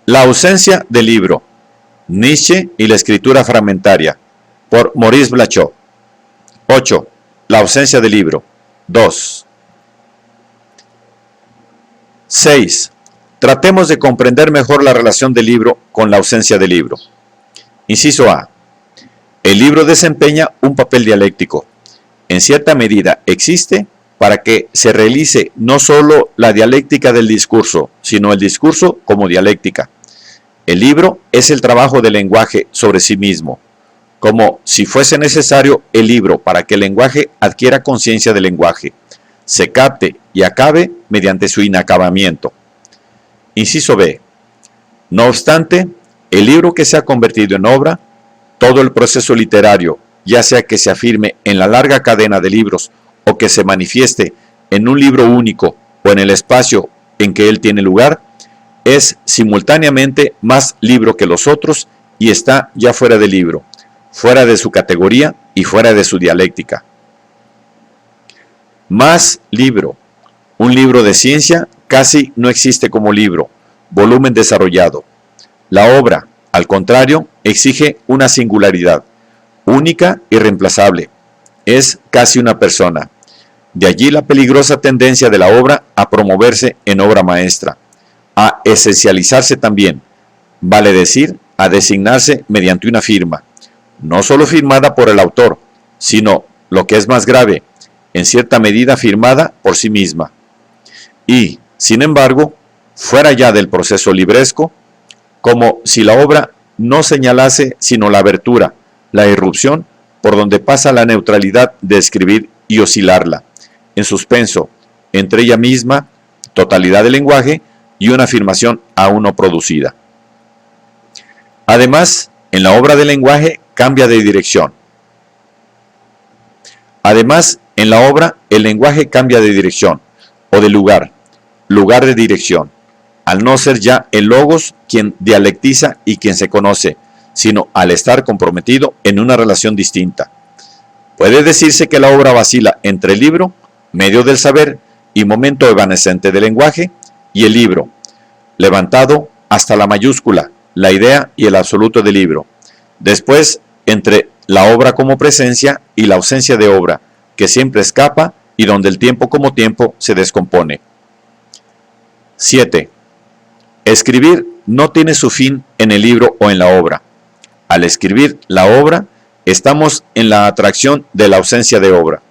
La ausencia del libro, Nietzsche y la escritura fragmentaria, por Maurice Blachot. 8. La ausencia del libro. 2. 6. Tratemos de comprender mejor la relación del libro con la ausencia del libro. Inciso A. El libro desempeña un papel dialéctico. En cierta medida existe para que se realice no solo la dialéctica del discurso, sino el discurso como dialéctica. El libro es el trabajo del lenguaje sobre sí mismo, como si fuese necesario el libro para que el lenguaje adquiera conciencia del lenguaje, se capte y acabe mediante su inacabamiento. Inciso B. No obstante, el libro que se ha convertido en obra, todo el proceso literario, ya sea que se afirme en la larga cadena de libros o que se manifieste en un libro único o en el espacio en que él tiene lugar, es simultáneamente más libro que los otros y está ya fuera del libro, fuera de su categoría y fuera de su dialéctica. Más libro. Un libro de ciencia casi no existe como libro, volumen desarrollado. La obra, al contrario, exige una singularidad, única y reemplazable. Es casi una persona. De allí la peligrosa tendencia de la obra a promoverse en obra maestra, a esencializarse también, vale decir, a designarse mediante una firma, no solo firmada por el autor, sino, lo que es más grave, en cierta medida firmada por sí misma. Y, sin embargo, fuera ya del proceso libresco, como si la obra no señalase sino la abertura, la irrupción, por donde pasa la neutralidad de escribir y oscilarla, en suspenso, entre ella misma, totalidad del lenguaje, y una afirmación aún no producida. Además, en la obra del lenguaje cambia de dirección. Además, en la obra el lenguaje cambia de dirección, o de lugar, lugar de dirección, al no ser ya el logos quien dialectiza y quien se conoce, sino al estar comprometido en una relación distinta. Puede decirse que la obra vacila entre el libro, medio del saber y momento evanescente del lenguaje, y el libro, levantado hasta la mayúscula, la idea y el absoluto del libro. Después, entre la obra como presencia y la ausencia de obra, que siempre escapa y donde el tiempo como tiempo se descompone. 7. Escribir no tiene su fin en el libro o en la obra. Al escribir la obra, estamos en la atracción de la ausencia de obra.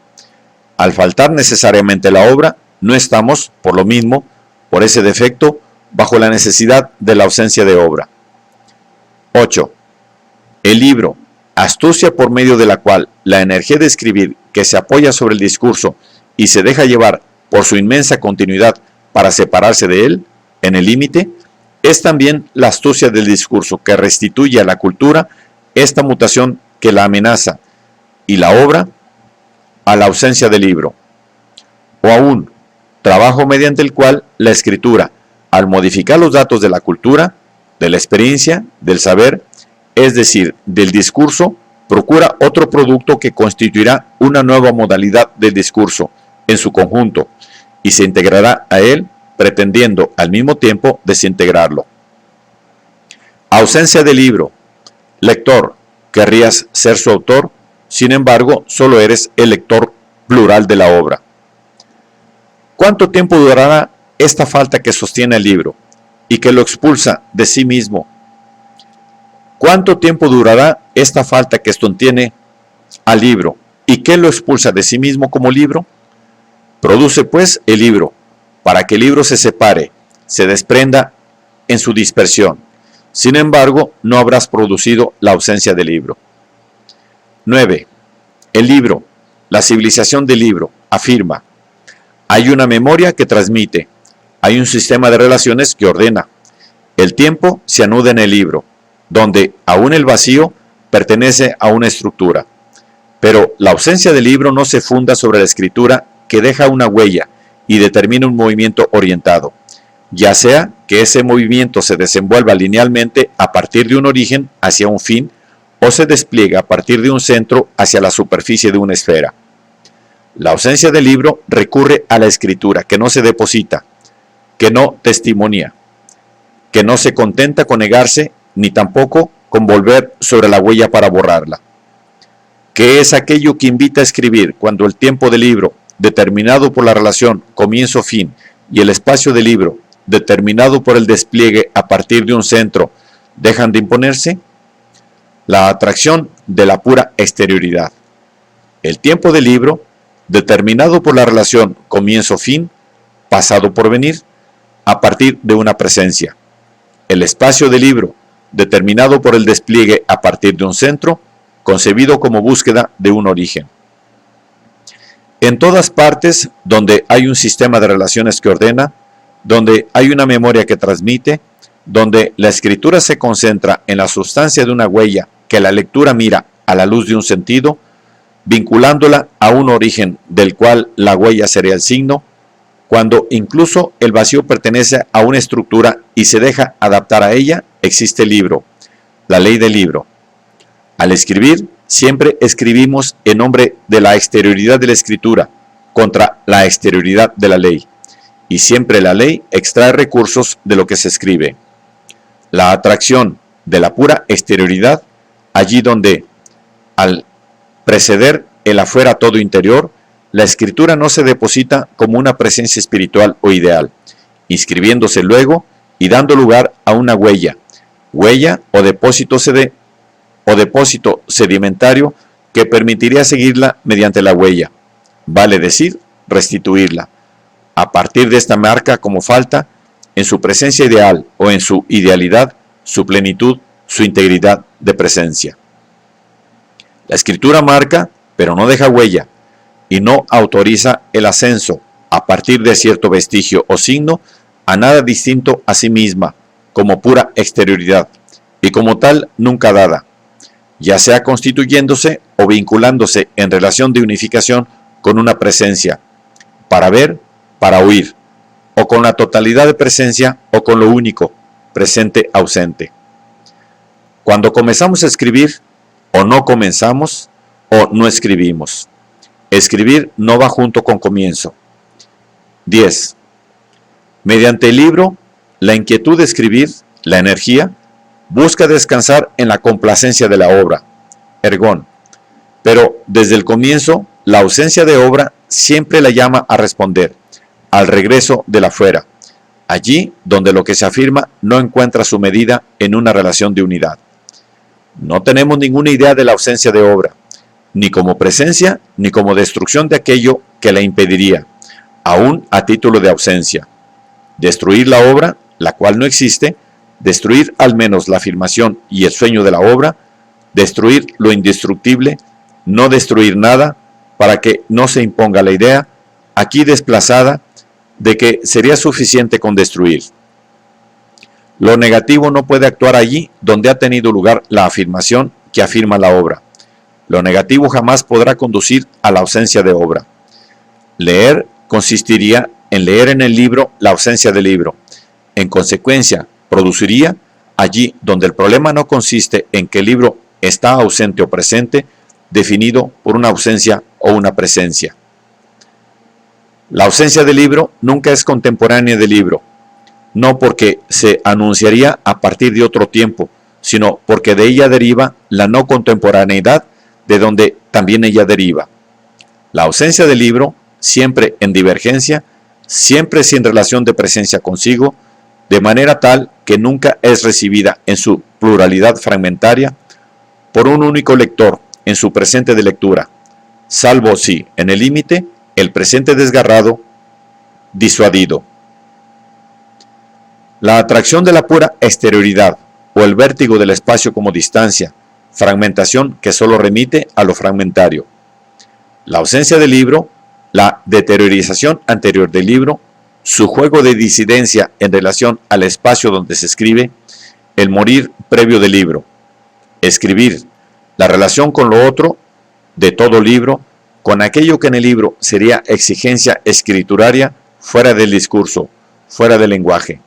Al faltar necesariamente la obra, no estamos, por lo mismo, por ese defecto, bajo la necesidad de la ausencia de obra. 8. El libro, astucia por medio de la cual la energía de escribir que se apoya sobre el discurso y se deja llevar por su inmensa continuidad para separarse de él, en el límite, es también la astucia del discurso que restituye a la cultura esta mutación que la amenaza, y la obra a la ausencia del libro. O aún, trabajo mediante el cual la escritura, al modificar los datos de la cultura, de la experiencia, del saber, es decir, del discurso, procura otro producto que constituirá una nueva modalidad del discurso en su conjunto y se integrará a él, pretendiendo al mismo tiempo desintegrarlo. Ausencia del libro. Lector, querrías ser su autor, sin embargo, solo eres el lector plural de la obra. ¿Cuánto tiempo durará esta falta que sostiene el libro y que lo expulsa de sí mismo? ¿Cuánto tiempo durará esta falta que sostiene al libro y que lo expulsa de sí mismo como libro? Produce pues el libro, para que el libro se separe, se desprenda en su dispersión. Sin embargo, no habrás producido la ausencia del libro. 9. El libro, la civilización del libro, afirma: hay una memoria que transmite, hay un sistema de relaciones que ordena. El tiempo se anuda en el libro, donde aún el vacío pertenece a una estructura. Pero la ausencia del libro no se funda sobre la escritura que deja una huella y determina un movimiento orientado, ya sea que ese movimiento se desenvuelva linealmente a partir de un origen hacia un fin o se despliega a partir de un centro hacia la superficie de una esfera. La ausencia del libro recurre a la escritura que no se deposita, que no testimonia. que no se contenta con negarse ni tampoco con volver sobre la huella para borrarla. ¿Qué es aquello que invita a escribir cuando el tiempo del libro, determinado por la relación comienzo-fin, y el espacio del libro, determinado por el despliegue a partir de un centro, dejan de imponerse? La atracción de la pura exterioridad. El tiempo del libro, determinado por la relación comienzo-fin, pasado por venir, a partir de una presencia. El espacio del libro, determinado por el despliegue a partir de un centro, concebido como búsqueda de un origen. En todas partes donde hay un sistema de relaciones que ordena, donde hay una memoria que transmite, donde la escritura se concentra en la sustancia de una huella que la lectura mira a la luz de un sentido, vinculándola a un origen del cual la huella sería el signo, cuando incluso el vacío pertenece a una estructura y se deja adaptar a ella, existe el libro, la ley del libro. Al escribir, siempre escribimos en nombre de la exterioridad de la escritura contra la exterioridad de la ley, y siempre la ley extrae recursos de lo que se escribe. La atracción de la pura exterioridad, allí donde, al preceder el afuera todo interior, la escritura no se deposita como una presencia espiritual o ideal, inscribiéndose luego y dando lugar a una huella o depósito sedimentario que permitiría seguirla mediante la huella, vale decir, restituirla, a partir de esta marca como falta, en su presencia ideal o en su idealidad, su plenitud, su integridad de presencia. La escritura marca, pero no deja huella, y no autoriza el ascenso, a partir de cierto vestigio o signo, a nada distinto a sí misma, como pura exterioridad, y como tal nunca dada, ya sea constituyéndose o vinculándose en relación de unificación con una presencia, para ver, para oír, o con la totalidad de presencia o con lo único, presente ausente. Cuando comenzamos a escribir, o no comenzamos, o no escribimos. Escribir no va junto con comienzo. 10. Mediante el libro, la inquietud de escribir, la energía, busca descansar en la complacencia de la obra, ergón. Pero desde el comienzo, la ausencia de obra siempre la llama a responder, al regreso de la fuera, allí donde lo que se afirma no encuentra su medida en una relación de unidad. No tenemos ninguna idea de la ausencia de obra, ni como presencia, ni como destrucción de aquello que la impediría, aún a título de ausencia. Destruir la obra, la cual no existe, destruir al menos la afirmación y el sueño de la obra, destruir lo indestructible, no destruir nada, para que no se imponga la idea, aquí desplazada, de que sería suficiente con destruir. Lo negativo no puede actuar allí donde ha tenido lugar la afirmación que afirma la obra. Lo negativo jamás podrá conducir a la ausencia de obra. Leer consistiría en leer en el libro la ausencia del libro. En consecuencia, produciría allí donde el problema no consiste en que el libro está ausente o presente, definido por una ausencia o una presencia. La ausencia del libro nunca es contemporánea del libro, no porque se anunciaría a partir de otro tiempo, sino porque de ella deriva la no contemporaneidad, de donde también ella deriva. La ausencia del libro, siempre en divergencia, siempre sin relación de presencia consigo, de manera tal que nunca es recibida en su pluralidad fragmentaria por un único lector en su presente de lectura, salvo si, en el límite, el presente desgarrado, disuadido. La atracción de la pura exterioridad o el vértigo del espacio como distancia, fragmentación que solo remite a lo fragmentario. La ausencia del libro, la deteriorización anterior del libro, su juego de disidencia en relación al espacio donde se escribe, el morir previo del libro. Escribir, la relación con lo otro, de todo libro, con aquello que en el libro sería exigencia escrituraria fuera del discurso, fuera del lenguaje.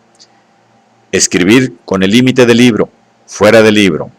Escribir con el límite del libro, fuera del libro.